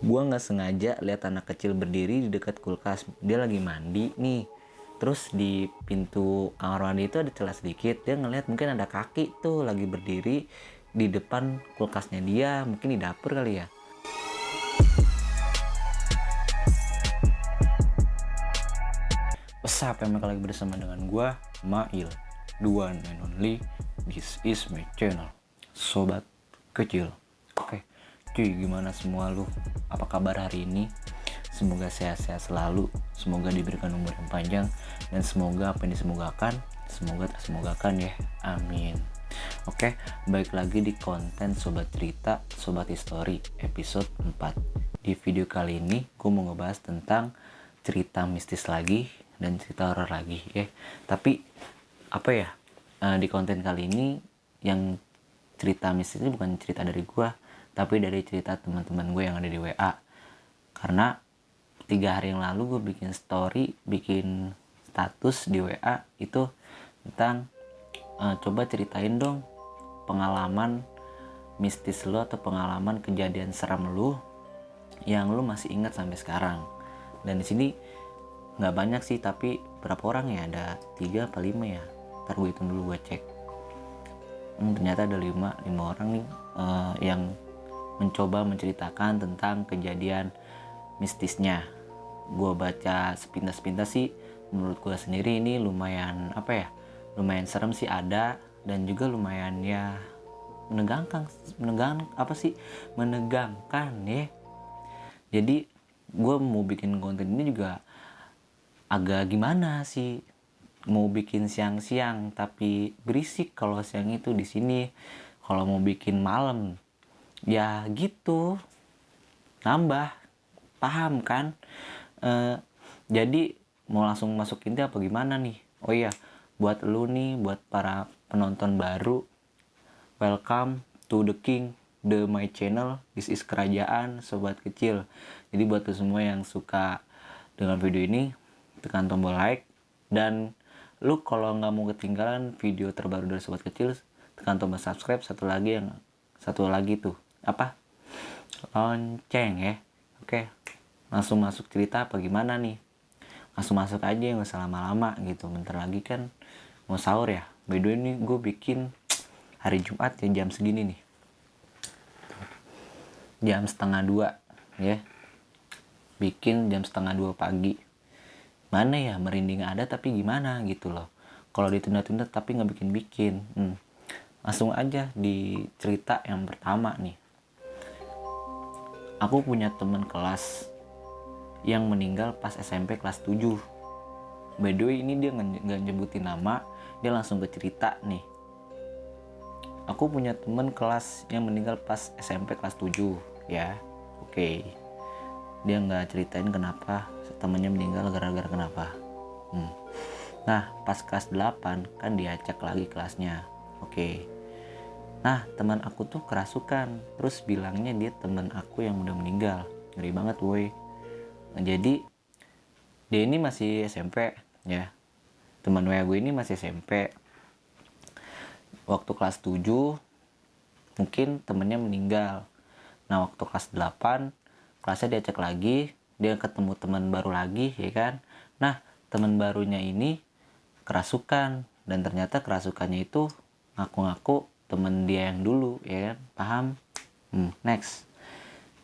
Gua nggak sengaja lihat anak kecil berdiri di dekat kulkas. Dia lagi mandi nih. Terus di pintu kamar mandi itu ada celah sedikit. Dia ngeliat mungkin ada kaki tuh lagi berdiri di depan kulkasnya dia. Mungkin di dapur kali ya. What's up, yang lagi bersama dengan gua, Mail. The one and only. This is my channel. Sobat kecil. Oke, cuy, gimana semua lu? Apa kabar hari ini? Semoga sehat-sehat selalu, semoga diberikan umur yang panjang, dan semoga apa yang disemogakan, semoga tersemogakan ya, amin. Oke, balik lagi di konten Sobat Cerita, Sobat History, episode 4. Di video kali ini, gue mau ngebahas tentang cerita mistis lagi, dan cerita horor lagi ya. Tapi, apa ya, di konten kali ini, yang cerita mistis ini bukan cerita dari gue, tapi dari cerita teman-teman gue yang ada di WA. Karena 3 hari yang lalu gue bikin story, bikin status di WA itu tentang coba ceritain dong pengalaman mistis lo atau pengalaman kejadian seram lo yang lo masih ingat sampai sekarang. Dan di sini nggak banyak sih, tapi berapa orang ya, ada 3 apa 5 ya, ntar gue hitung dulu, gue cek. Ternyata ada 5 orang nih yang mencoba menceritakan tentang kejadian mistisnya. Gue baca sepintas-pintas sih, menurut gue sendiri ini lumayan lumayan serem sih ada, dan juga lumayan ya menegangkan ya. Jadi gue mau bikin konten ini juga agak gimana sih, mau bikin siang-siang tapi berisik kalau siang itu di sini, kalau mau bikin malam ya gitu nambah, paham kan? Jadi mau langsung masuk inti apa gimana nih? Oh iya, buat lu nih, buat para penonton baru, welcome to the king, the my channel. This is kerajaan Sobat Kecil. Jadi buat lu semua yang suka dengan video ini, tekan tombol like, dan lu kalau nggak mau ketinggalan video terbaru dari Sobat Kecil, tekan tombol subscribe. Satu lagi tuh apa, lonceng ya. Oke, langsung masuk cerita apa gimana nih? Langsung masuk aja, nggak usah lama-lama gitu. Bentar lagi kan mau sahur ya. By the way nih, gue bikin hari Jumat ya, jam segini nih, jam 1:30 ya. Bikin jam 1:30 pagi. Mana ya, merinding ada tapi gimana gitu loh. Kalau ditunda-tunda tapi nggak bikin-bikin. Langsung aja di cerita yang pertama nih. Aku punya teman kelas yang meninggal pas SMP kelas 7. By the way ini dia nggak nyebutin nama, dia langsung ke cerita nih. Aku punya teman kelas yang meninggal pas SMP kelas 7 ya. Oke. Dia nggak ceritain kenapa temannya meninggal gara-gara kenapa. Nah, pas kelas 8 kan diacak lagi kelasnya. Oke. Nah, teman aku tuh kerasukan, terus bilangnya dia teman aku yang udah meninggal. Ngeri banget woi. Nah, jadi dia ini masih SMP ya. Teman WA gue ini masih SMP. Waktu kelas 7 mungkin temennya meninggal. Nah, waktu kelas 8 kelasnya diacak lagi, dia ketemu teman baru lagi ya kan. Nah, teman barunya ini kerasukan, dan ternyata kerasukannya itu ngaku-ngaku temen dia yang dulu ya kan, paham? Next,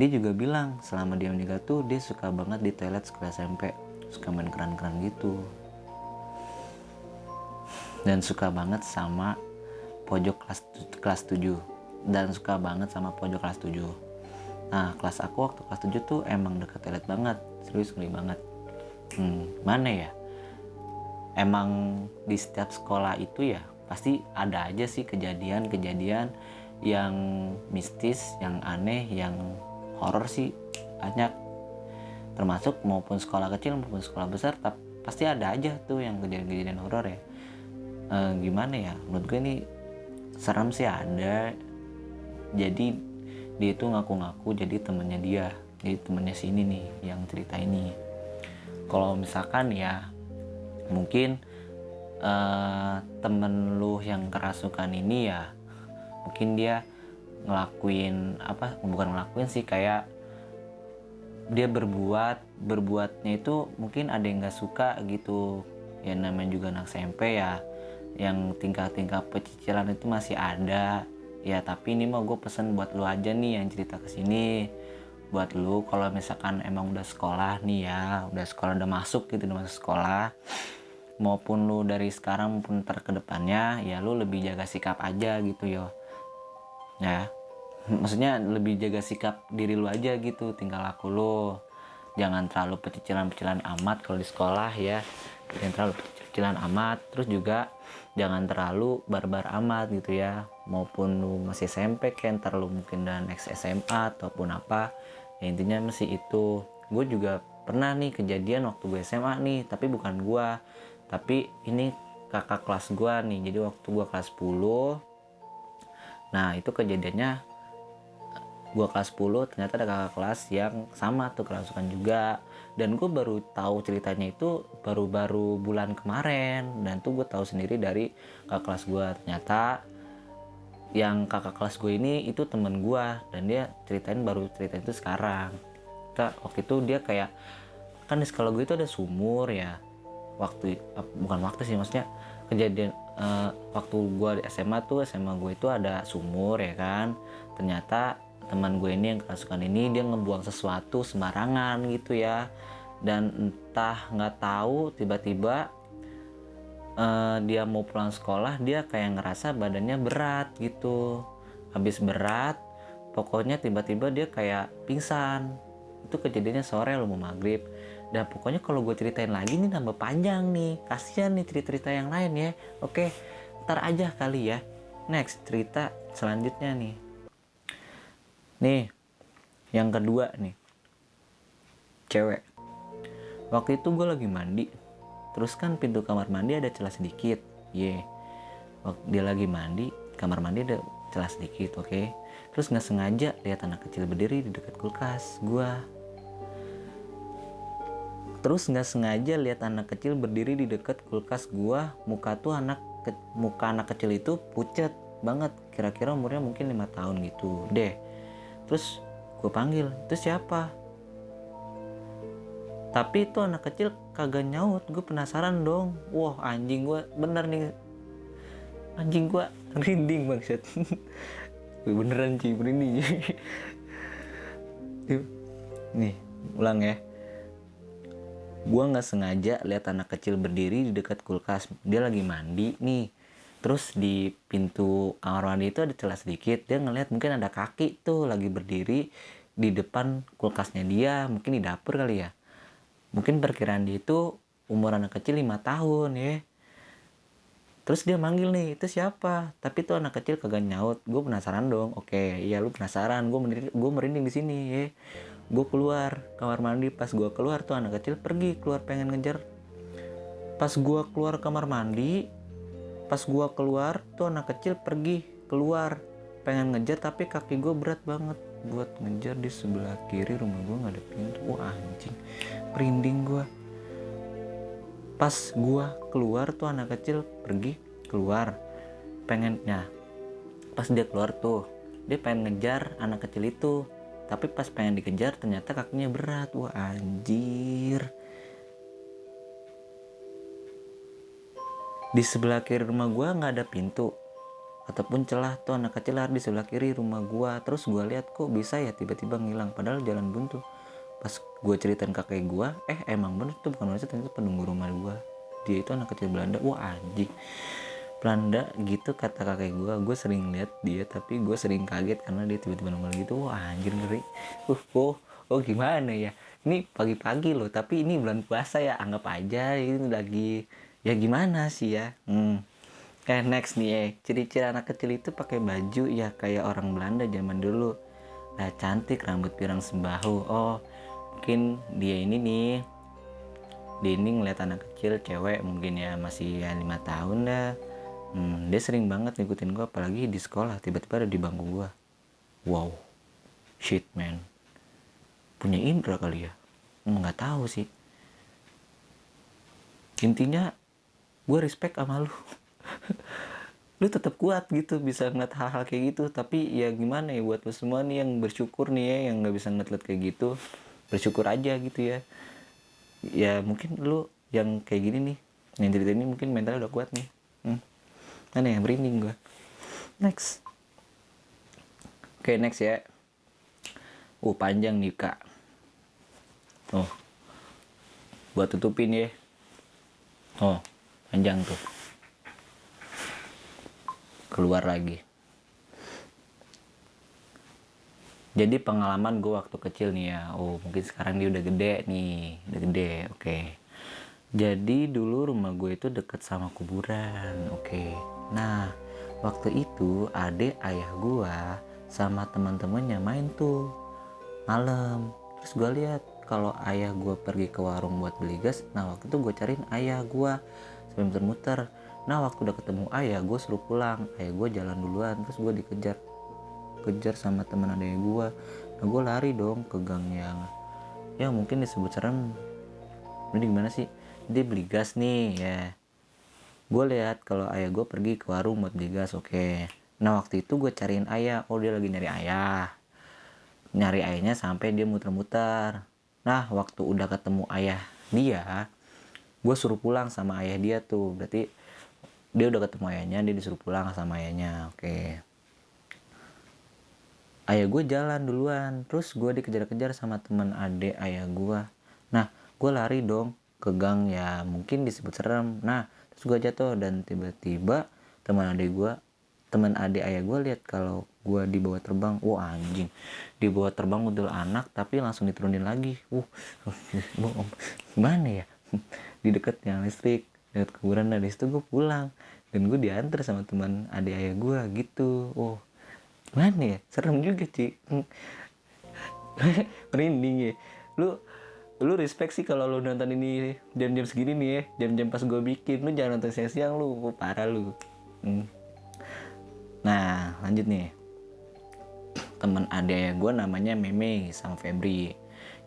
dia juga bilang selama dia meninggal tuh dia suka banget di toilet sekolah SMP, suka main keran-keran gitu, dan suka banget sama pojok kelas 7, dan suka banget sama pojok kelas 7. Nah, kelas aku waktu kelas 7 tuh emang deket toilet banget, serius ngeri banget. Mana ya, emang di setiap sekolah itu ya pasti ada aja sih kejadian-kejadian yang mistis, yang aneh, yang horor sih banyak. Termasuk maupun sekolah kecil maupun sekolah besar, pasti ada aja tuh yang kejadian-kejadian horor ya. Gimana ya, menurut gue ini serem sih ada. Jadi dia itu ngaku-ngaku jadi temennya dia, jadi temennya sini nih yang cerita ini. Kalau misalkan ya mungkin temen lu yang kerasukan ini ya mungkin dia bukan ngelakuin sih, kayak dia berbuatnya itu mungkin ada yang nggak suka gitu ya, namanya juga anak SMP ya, yang tingkah-tingkah pecicilan itu masih ada ya. Tapi ini mah gue pesen buat lu aja nih yang cerita kesini, buat lu kalau misalkan emang udah sekolah nih ya, udah sekolah, udah masuk gitu, udah masuk sekolah, maupun lu dari sekarang maupun ntar ke depannya ya, lu lebih jaga sikap aja gitu yo ya. Maksudnya lebih jaga sikap diri lu aja gitu, tingkah laku lu jangan terlalu pecicilan amat kalau di sekolah ya, jangan terlalu pecicilan amat. Terus juga jangan terlalu barbar amat gitu ya, maupun lu masih SMP kan, ntar lu mungkin udah next SMA ataupun apa ya, intinya masih itu. Gue juga pernah nih kejadian waktu gue SMA nih, tapi bukan gue, tapi ini kakak kelas gue nih. Jadi waktu gue kelas 10, nah itu kejadiannya gue kelas 10 ternyata ada kakak kelas yang sama tuh kerasukan juga, dan gue baru tahu ceritanya itu baru-baru bulan kemarin. Dan tuh gue tahu sendiri dari kakak kelas gue, ternyata yang kakak kelas gue ini itu temen gue, dan dia baru ceritain itu sekarang. Waktu itu dia kayak, kan di sekolah gue itu ada sumur ya, bukan waktu sih, maksudnya kejadian waktu gue di SMA gue itu ada sumur ya kan. Ternyata teman gue ini yang kerasukan ini, dia ngebuang sesuatu sembarangan gitu ya, dan entah nggak tahu tiba-tiba dia mau pulang sekolah, dia kayak ngerasa badannya berat gitu. Habis berat, pokoknya tiba-tiba dia kayak pingsan. Itu kejadiannya sore lo mau maghrib. Dan pokoknya kalau gue ceritain lagi nih nambah panjang nih, kasihan nih cerita-cerita yang lain ya. Oke, ntar aja kali ya. Next, cerita selanjutnya nih. Nih, yang kedua nih, cewek. Waktu itu gue lagi mandi, terus kan pintu kamar mandi ada celah sedikit. Waktu dia lagi mandi, kamar mandi ada celah sedikit, oke. Terus nggak sengaja lihat anak kecil berdiri di dekat kulkas gue. Muka anak kecil itu pucet banget, kira-kira umurnya mungkin 5 tahun gitu deh. Terus gue panggil, itu siapa? Tapi itu anak kecil kagak nyaut. Gue penasaran dong. Wah anjing, gue bener nih, anjing gue merinding maksud. Beneran sih merinding. Nih ulang ya. Gue nggak sengaja lihat anak kecil berdiri di dekat kulkas. Dia lagi mandi nih. Terus di pintu kamar mandi itu ada celah sedikit. Dia ngeliat mungkin ada kaki tuh lagi berdiri di depan kulkasnya dia. Mungkin di dapur kali ya. Mungkin perkiraan dia itu umur anak kecil 5 tahun ya. Terus dia manggil nih, itu siapa? Tapi tuh anak kecil kagak nyaut. Gue penasaran dong. Oke, iya lu penasaran. Gue merinding di sini ya. Gue keluar kamar mandi. Pas gue keluar tuh anak kecil pergi keluar pengen ngejar. Pas gue keluar kamar mandi, pas gue keluar tuh anak kecil pergi keluar pengen ngejar, tapi kaki gue berat banget buat ngejar. Di sebelah kiri rumah gue nggak ada pintu. Wah anjing, merinding gue. Pas gue keluar tuh anak kecil pergi keluar pengennya. Pas dia keluar tuh dia pengen ngejar anak kecil itu, tapi pas pengen dikejar ternyata kakinya berat. Wah anjir. Di sebelah kiri rumah gue nggak ada pintu ataupun celah, tuh anak kecil lari di sebelah kiri rumah gue. Terus gue lihat kok bisa ya tiba-tiba ngilang, padahal jalan buntu. Pas gue ceritain kakek gue, emang bener tuh bukan manusia, ternyata penunggu rumah gue. Dia itu anak kecil Belanda. Wah anjing, Belanda gitu kata kakek gue. Gue sering lihat dia, tapi gue sering kaget karena dia tiba-tiba nongol gitu. Wah anjir, ngeri. Gimana ya, ini pagi-pagi loh, tapi ini bulan puasa ya, anggap aja ini lagi ya gimana sih ya. Next nih ya, ciri-ciri anak kecil itu pakai baju ya kayak orang Belanda zaman dulu. Nah cantik, rambut pirang sembahu. Oh mungkin dia ini ngeliat anak kecil cewek mungkin ya, masih ya 5 tahun dah. Dia sering banget ngikutin gue, apalagi di sekolah tiba-tiba ada di bangku gue. Wow, shit man, punya indra kali ya, nggak tahu sih. Intinya gue respect sama lu. Lu tetap kuat gitu bisa ngeliat hal-hal kayak gitu. Tapi ya gimana ya buat lu semua nih yang bersyukur nih ya, yang nggak bisa ngeliat kayak gitu. bersyukur aja gitu ya. Ya mungkin lu yang kayak gini nih, yang cerita ini mungkin mentalnya udah kuat nih. Mana ya, merinding gue. Next. Oke, next ya. Panjang nih kak. Buat tutupin ya. Panjang tuh. Keluar lagi. Jadi pengalaman gue waktu kecil nih ya. Mungkin sekarang dia udah gede nih. Udah gede, oke. Jadi dulu rumah gue itu deket sama kuburan, oke. Nah, waktu itu adik ayah gue sama teman-temannya main tuh malam. Terus gue lihat kalau ayah gue pergi ke warung buat beli gas. Nah, waktu itu gue cariin ayah gue sampai muter-muter. Nah, waktu udah ketemu ayah, gue suruh pulang. Ayah gue jalan duluan, terus gue dikejar sama teman adek gue. Nah, gue lari dong ke gang yang ya mungkin disebut serem. Ini gimana sih? Dia beli gas nih ya. Gue lihat kalau ayah gue pergi ke warung buat beli gas, oke. Nah, waktu itu gue cariin ayah. Dia lagi nyari ayah. Nyari ayahnya sampai dia muter-muter. Nah, waktu udah ketemu ayah dia, gue suruh pulang sama ayah dia tuh. Berarti dia udah ketemu ayahnya, dia disuruh pulang sama ayahnya, oke. Ayah gue jalan duluan, terus gue dikejar-kejar sama teman adik ayah gue. Nah, gue lari dong ke gang ya mungkin disebut serem. Nah, terus gue jatuh dan tiba-tiba teman adik ayah gue lihat kalau gue dibawa terbang. Anjing, dibawa terbang udul anak tapi langsung diturunin lagi. Gimana ya? Di dekat yang listrik, dekat kuburan. Dari situ gue pulang dan gue diantar sama teman adik ayah gue gitu. Mana ya, serem juga Ci. Merinding ya. Lu respect sih kalau lu nonton ini jam-jam segini nih ya, jam-jam pas gue bikin. Lu jangan nonton siang-siang lu, parah lu. Nah, lanjut nih. Teman adik gue namanya Meme sama Febri.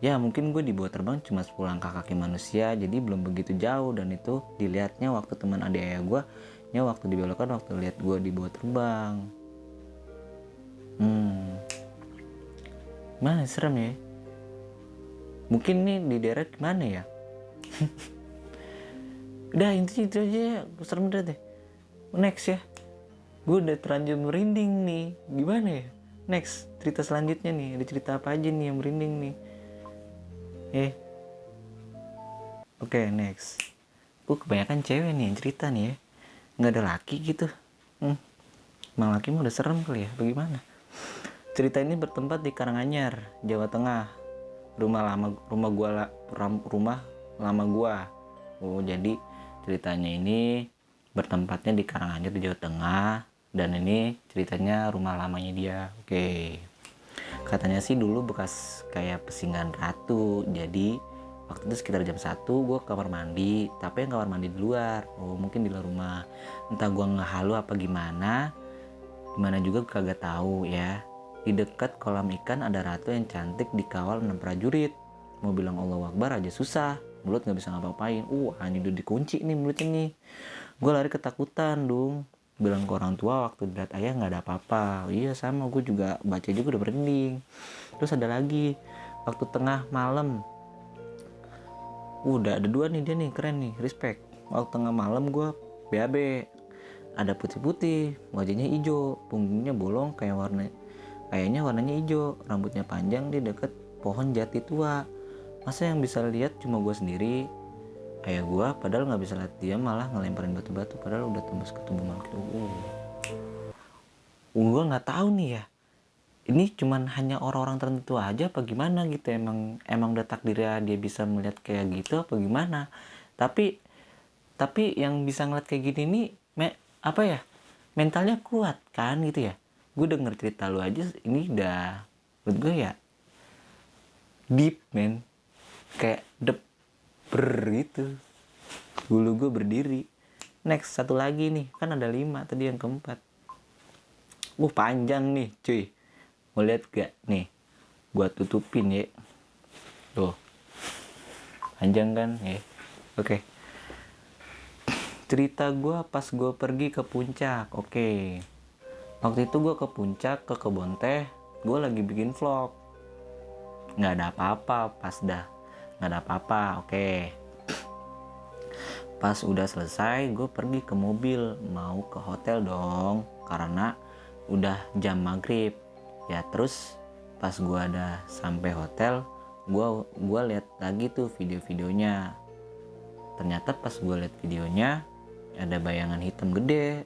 Ya mungkin gue dibawa terbang cuma 10 langkah kaki manusia, jadi belum begitu jauh. Dan itu dilihatnya waktu teman adik ayah gue nya waktu dibelokkan, waktu lihat gue dibawa terbang. Mana serem ya. Mungkin nih di daerah mana ya. Udah intinya itu aja ya, serem deh. Next ya. Gue udah terlanjur merinding nih. Gimana ya? Next, cerita selanjutnya nih. Ada cerita apa aja nih yang merinding nih? Oke, next. Gue kebanyakan cewek nih yang cerita nih ya. Nggak ada laki gitu. Emang laki mah udah serem kali ya, bagaimana? Cerita ini bertempat di Karanganyar, Jawa Tengah. Rumah lama gua. Jadi ceritanya ini bertempatnya di Karanganyar di Jawa Tengah, dan ini ceritanya rumah lamanya dia. Oke. Katanya sih dulu bekas kayak pesinggan ratu. Jadi waktu itu sekitar jam 1 gue kamar mandi, tapi yang kamar mandi di luar. Mungkin di luar rumah. Entah gue ngehalu apa gimana juga kagak tahu ya. Di dekat kolam ikan ada ratu yang cantik dikawal 6 prajurit. Mau bilang Allahu Akbar aja susah, mulut nggak bisa ngapa-ngapain. Ini udah dikunci nih mulutnya nih. Gue lari ketakutan dong. Bilang ke orang tua waktu lihat ayah nggak ada apa-apa. Iya sama, gue juga baca juga udah merinding. Terus ada lagi waktu tengah malam. Udah ada 2 nih dia nih, keren nih, respect. Waktu tengah malam gue BAB. Ada putih-putih, wajahnya hijau, punggungnya bolong kayaknya warnanya hijau, rambutnya panjang di deket pohon jati tua. Masa yang bisa lihat cuma gue sendiri? Ayah gue padahal nggak bisa lihat, dia malah ngelemparin batu-batu padahal udah tembus ke tubuh makhluk. Gue nggak tahu nih ya, ini cuman hanya orang-orang tertentu aja apa gimana gitu. Emang udah takdirnya dia bisa melihat kayak gitu apa gimana. Tapi yang bisa ngeliat kayak gini nih mentalnya kuat kan gitu ya. Gue denger cerita lu aja ini udah menurut gue ya deep man, kayak gitu, bulu gue berdiri. Next, satu lagi nih, kan ada 5 tadi, yang keempat. Panjang nih cuy, mau lihat gak nih? Buat tutupin ya. Tuh, panjang kan ya. Oke. Cerita gue pas gue pergi ke puncak. Oke. Waktu itu gue ke puncak, ke kebun teh. Gue lagi bikin vlog. nggak ada apa-apa. Pas dah nggak ada apa-apa, oke. Pas udah selesai, gue pergi ke mobil, mau ke hotel dong, karena udah jam maghrib. Ya terus pas gue ada sampai hotel, gue lihat lagi tuh video-videonya. Ternyata pas gue lihat videonya, ada bayangan hitam gede.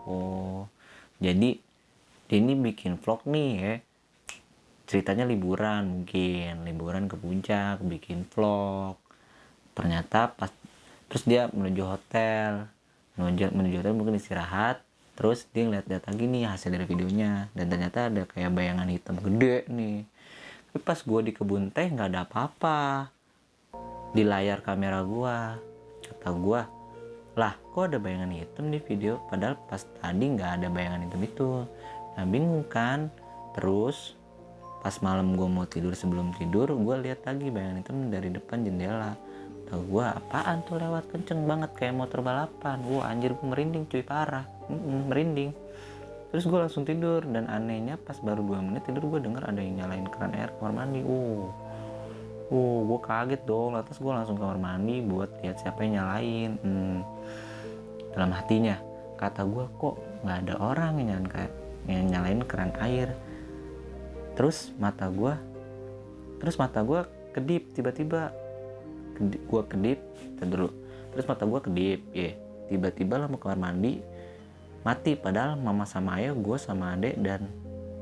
Oh, jadi ini bikin vlog nih ya. Ceritanya liburan, mungkin liburan ke puncak, bikin vlog. Ternyata pas terus dia menuju hotel mungkin istirahat, terus dia ngeliat-liat lagi nih hasil dari videonya, dan ternyata ada kayak bayangan hitam gede nih. Tapi pas gue di kebun teh nggak ada apa-apa di layar kamera gue. Kata gue, lah kok ada bayangan hitam di video, padahal pas tadi nggak ada bayangan hitam itu. Nah bingung kan. Terus pas malam gue mau tidur, sebelum tidur gue lihat lagi bayangan hitam dari depan jendela. Tahu gue apaan tuh lewat kenceng banget kayak motor balapan. Wah anjir, gue merinding cuy, parah. Merinding. Terus gue langsung tidur, dan anehnya pas baru 2 menit tidur gue denger ada yang nyalain keran air kamar mandi. Gue kaget dong. Lantas gue langsung kamar mandi buat lihat siapa yang nyalain. Dalam hatinya kata gue, kok nggak ada orang yang nyalain keran air. Terus mata gue kedip tiba-tiba. Gue kedip dulu. Terus mata gue kedip ya. Tiba-tiba lah mau kamar mandi mati, padahal mama sama ayah, gue sama adek dan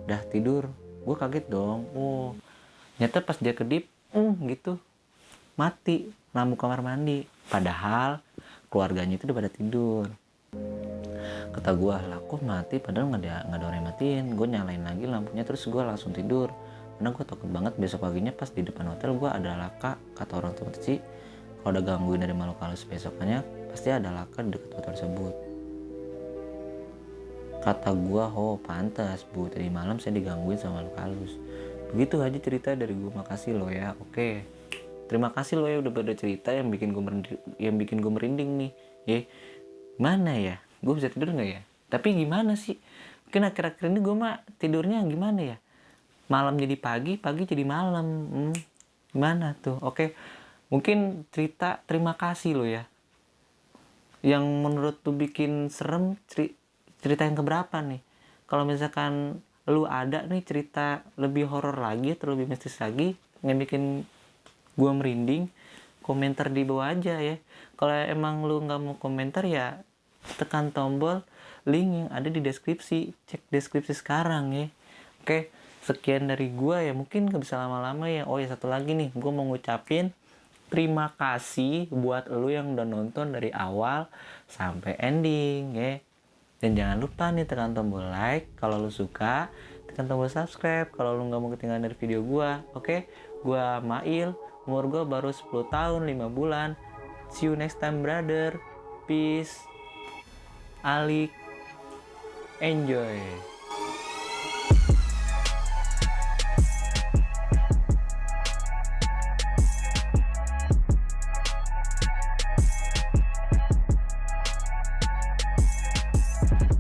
udah tidur. Gue kaget dong. Ternyata pas dia kedip gitu mati lampu kamar mandi, padahal keluarganya itu udah pada tidur. Kata gue, lah kok mati padahal nggak ada orang yang matiin. Gue nyalain lagi lampunya, terus gue langsung tidur karena gue takut banget besok paginya pas di depan hotel gue ada laka. Kata orang tua sih, kalau udah gangguin dari makhluk halus besokannya pasti ada laka di dekat hotel tersebut. Kata gue, pantas bu, tadi malam saya digangguin sama makhluk halus. Begitu aja cerita dari gue. Makasih lo ya. Oke, terima kasih lo ya udah pada cerita yang bikin gue merinding nih. Mana ya, gue bisa tidur nggak ya? Tapi gimana sih, mungkin akhir-akhir ini gue mah tidurnya gimana ya, malam jadi pagi, pagi jadi malam. Gimana tuh? Oke, mungkin cerita terima kasih lo ya yang menurut tuh bikin serem. Cerita yang keberapa nih? Kalau misalkan lu ada nih cerita lebih horor lagi atau lebih mistis lagi yang bikin gue merinding, komentar di bawah aja ya. Kalau emang lu nggak mau komentar ya tekan tombol link yang ada di deskripsi. Cek deskripsi sekarang ya. Oke, sekian dari gue ya, mungkin gak bisa lama-lama ya. Oh ya, satu lagi nih, gue mau ngucapin terima kasih buat lu yang udah nonton dari awal sampai ending ya. Dan jangan lupa nih tekan tombol like kalau lu suka, tekan tombol subscribe kalau lu gak mau ketinggalan dari video gue. Oke, gue Mail, umur gue baru 10 tahun 5 bulan. See you next time brother. Peace. Alik. Enjoy.